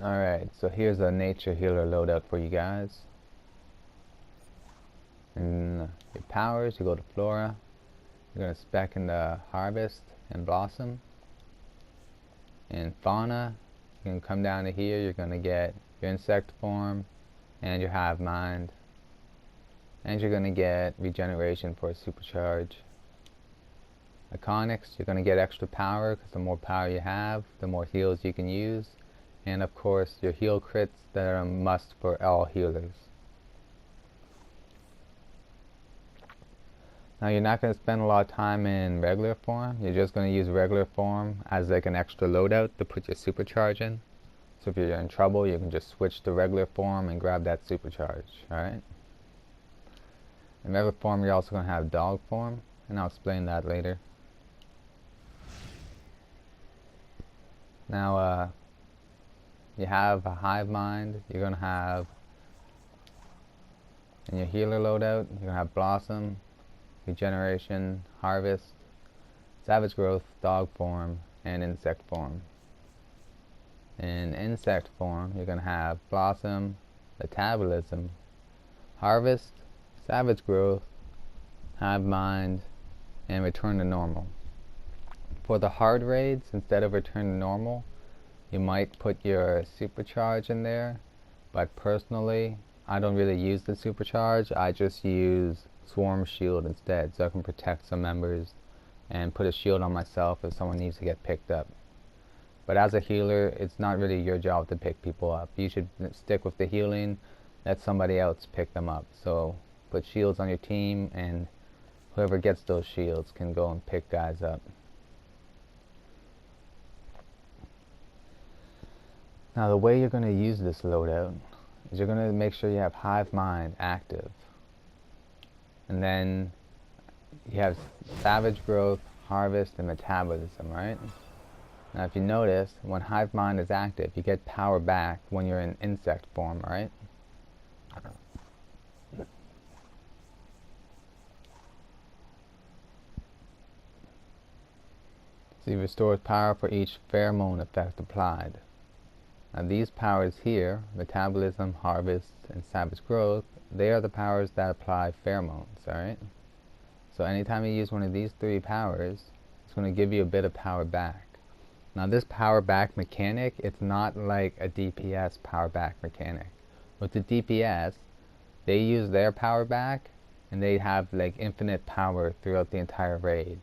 Alright, so here's a nature healer loadout for you guys. In your powers, you go to Flora. You're going to spec into Harvest and Blossom. In Fauna, you can come down to here. You're going to get your insect form and your hive mind. And you're going to get regeneration for a supercharge. Iconics, you're going to get extra power because the more power you have, the more heals you can use. And of course, your heal crits that are a must for all healers. Now you're not going to spend a lot of time in regular form. You're just going to use regular form as like an extra loadout to put your supercharge in. So if you're in trouble, you can just switch to regular form and grab that supercharge. Alright? In regular form, you're also going to have dog form, and I'll explain that later. Now, you have a hive mind. You're going to have, in your healer loadout, you're going to have Blossom, Regeneration, Harvest, Savage Growth, Dog form, and Insect form. In Insect form, you're going to have Blossom, Metabolism, Harvest, Savage Growth, Hive Mind, and Return to Normal. For the hard raids, instead of Return to Normal, you might put your supercharge in there, but personally, I don't really use the supercharge. I just use Swarm Shield instead, so I can protect some members and put a shield on myself if someone needs to get picked up. But as a healer, it's not really your job to pick people up. You should stick with the healing, let somebody else pick them up. So put shields on your team, and whoever gets those shields can go and pick guys up. Now the way you're going to use this loadout is you're going to make sure you have Hive Mind active. And then you have Savage Growth, Harvest, and Metabolism, right? Now if you notice, when Hive Mind is active, you get power back when you're in insect form, right? So you restore power for each pheromone effect applied. Now these powers here, Metabolism, Harvest, and Savage Growth, they are the powers that apply pheromones, alright? So anytime you use one of these three powers, it's going to give you a bit of power back. Now this power back mechanic, it's not like a DPS power back mechanic. With the DPS, they use their power back, and they have like infinite power throughout the entire raid.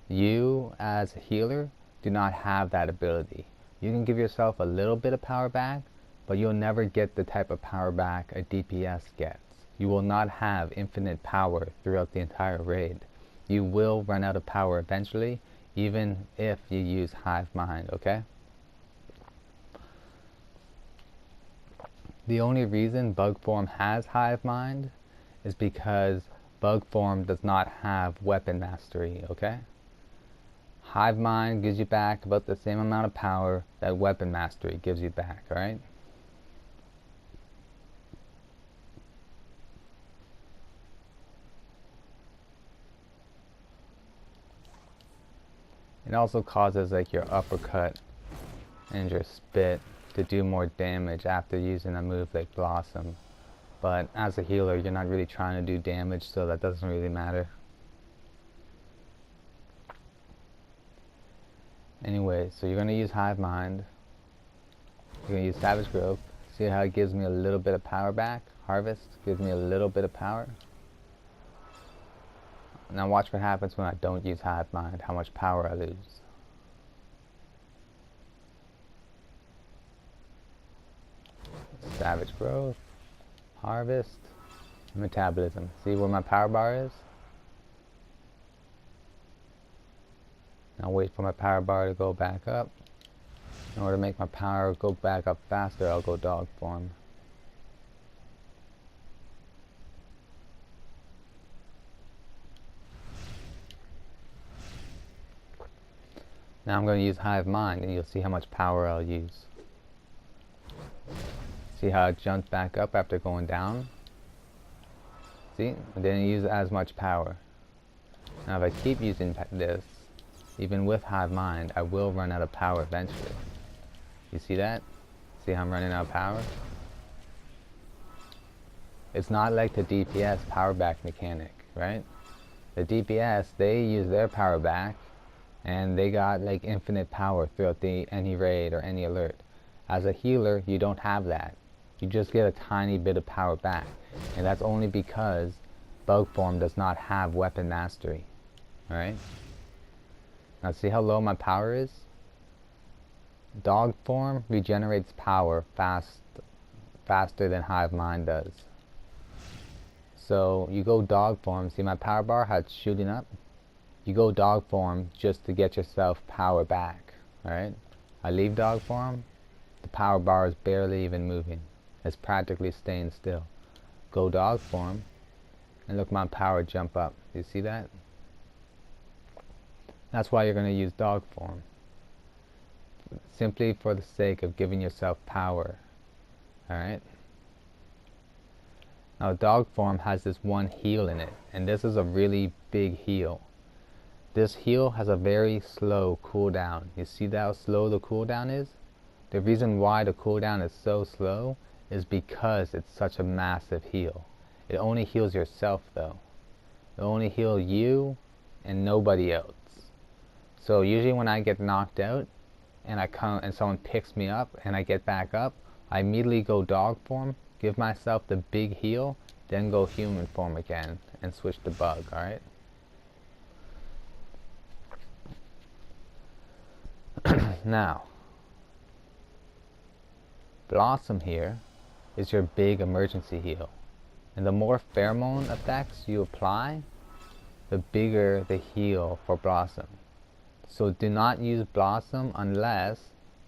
You, as a healer, do not have that ability. You can give yourself a little bit of power back, but you'll never get the type of power back a DPS gets. You will not have infinite power throughout the entire raid. You will run out of power eventually, even if you use Hive Mind, okay? The only reason Bug Form has Hive Mind is because Bug Form does not have Weapon Mastery, okay? Hive Mind gives you back about the same amount of power that Weapon Mastery gives you back, alright? It also causes like your uppercut and your spit to do more damage after using a move like Blossom. But as a healer, you're not really trying to do damage, so that doesn't really matter. Anyway, so you're going to use Hive Mind. You're going to use Savage Growth. See how it gives me a little bit of power back? Harvest gives me a little bit of power. Now watch what happens when I don't use Hive Mind, how much power I lose. Savage Growth, Harvest, Metabolism. See where my power bar is? Now wait for my power bar to go back up. In order to make my power go back up faster, I'll go dog form. Now I'm going to use Hive Mind, and you'll see how much power I'll use. See how it jumps back up after going down? See? I didn't use as much power. Now if I keep using this, even with Hive Mind, I will run out of power eventually. You see that? See how I'm running out of power? It's not like the DPS power back mechanic, right? The DPS, they use their power back and they got like infinite power throughout any raid or any alert. As a healer, you don't have that. You just get a tiny bit of power back, and that's only because bug form does not have weapon mastery. Alright? Now see how low my power is? Dog form regenerates power faster than hive mind does. So you go dog form, see my power bar how it's shooting up? You go dog form just to get yourself power back. Alright? I leave dog form, the power bar is barely even moving. It's practically staying still. Go dog form, and look my power jump up. You see that? That's why you're going to use dog form. Simply for the sake of giving yourself power. Alright? Now dog form has this one heal in it, and this is a really big heal. This heal has a very slow cooldown. You see how slow the cooldown is? The reason why the cooldown is so slow is because it's such a massive heal. It only heals yourself though. It only heals you and nobody else. So usually when I get knocked out and someone picks me up and I get back up, I immediately go dog form, give myself the big heal, then go human form again and switch to bug, alright? Now, Blossom here is your big emergency heal. And the more pheromone effects you apply, the bigger the heal for Blossom. So do not use Blossom unless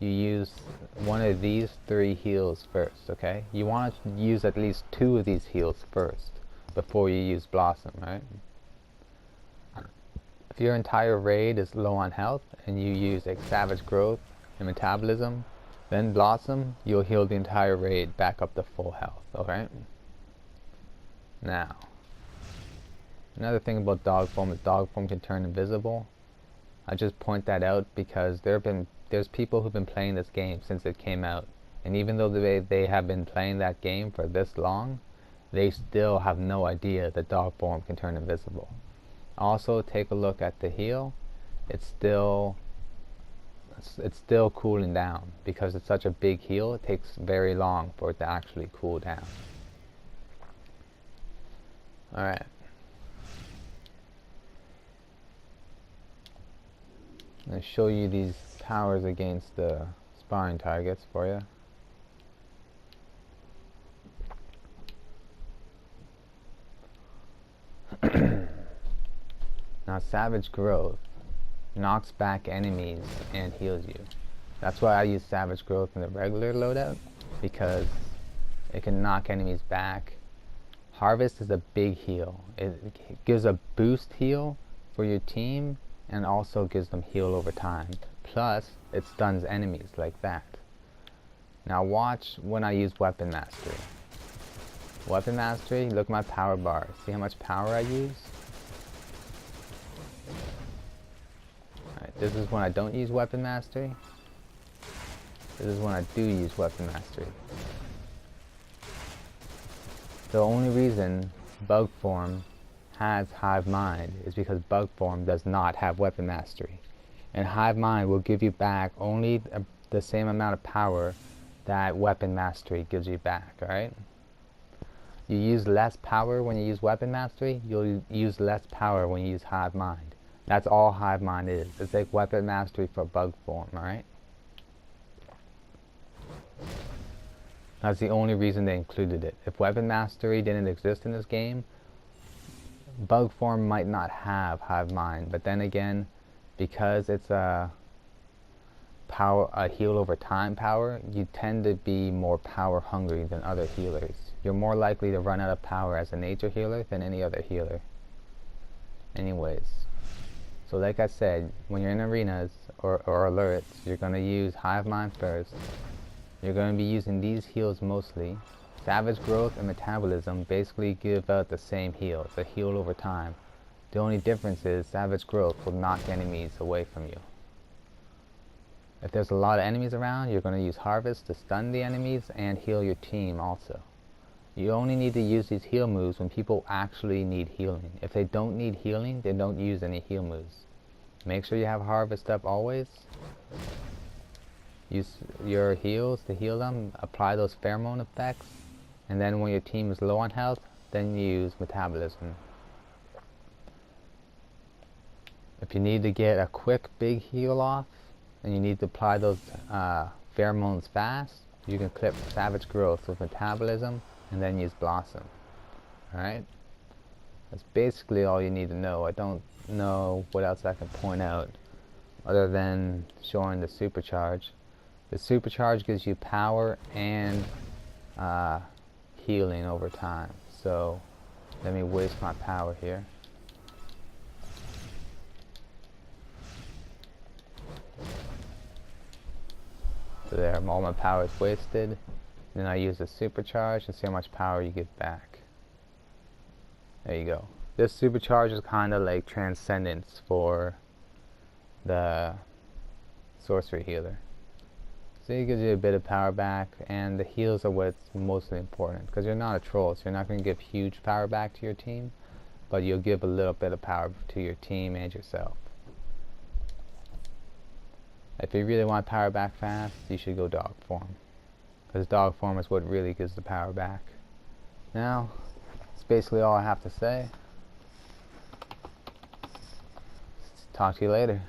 you use one of these 3 heals first, okay? You want to use at least 2 of these heals first before you use Blossom, right? If your entire raid is low on health and you use like Savage Growth and Metabolism, then Blossom, you'll heal the entire raid back up to full health, okay? Now, another thing about dog form is dog form can turn invisible. I just point that out because there's people who've been playing this game since it came out, and even though they have been playing that game for this long, they still have no idea that dog form can turn invisible. Also, take a look at the heal. It's still cooling down because it's such a big heal. It takes very long for it to actually cool down. Alright. I'm going to show you these powers against the sparring targets for you. Now, Savage Growth knocks back enemies and heals you. That's why I use Savage Growth in the regular loadout, because it can knock enemies back. Harvest is a big heal. It gives a boost heal for your team and also gives them heal over time. Plus, it stuns enemies like that. Now watch when I use Weapon Mastery. Weapon Mastery, look at my power bar. See how much power I use? Alright, this is when I don't use Weapon Mastery. This is when I do use Weapon Mastery. The only reason Bug Form has Hive Mind is because Bug Form does not have Weapon Mastery. And Hive Mind will give you back only the same amount of power that Weapon Mastery gives you back, alright? You use less power when you use Weapon Mastery, you'll use less power when you use Hive Mind. That's all Hive Mind is. It's like Weapon Mastery for Bug Form, alright? That's the only reason they included it. If Weapon Mastery didn't exist in this game, Bug Form might not have Hive Mind. But then again, because it's a heal over time power, you tend to be more power hungry than other healers. You're more likely to run out of power as a nature healer than any other healer. Anyways, so like I said, when you're in arenas or alerts, you're going to use Hive Mind first. You're going to be using these heals mostly. Savage Growth and Metabolism basically give out the same heal. It's a heal over time. The only difference is Savage Growth will knock enemies away from you. If there's a lot of enemies around, you're going to use Harvest to stun the enemies and heal your team also. You only need to use these heal moves when people actually need healing. If they don't need healing, then don't use any heal moves. Make sure you have Harvest up always. Use your heals to heal them. Apply those pheromone effects. And then when your team is low on health, then use Metabolism. If you need to get a quick big heal off, and you need to apply those pheromones fast, you can clip Savage Growth with Metabolism and then use Blossom. Alright? That's basically all you need to know. I don't know what else I can point out other than showing the Supercharge. The Supercharge gives you power and healing over time. So let me waste my power here. So there, all my power is wasted. Then I use the Supercharge and see how much power you get back. There you go. This Supercharge is kind of like Transcendence for the Sorcery Healer. So it gives you a bit of power back, and the heals are what's mostly important, because you're not a troll, so you're not going to give huge power back to your team, but you'll give a little bit of power to your team and yourself. If you really want power back fast, you should go dog form, because dog form is what really gives the power back. Now, that's basically all I have to say. Talk to you later.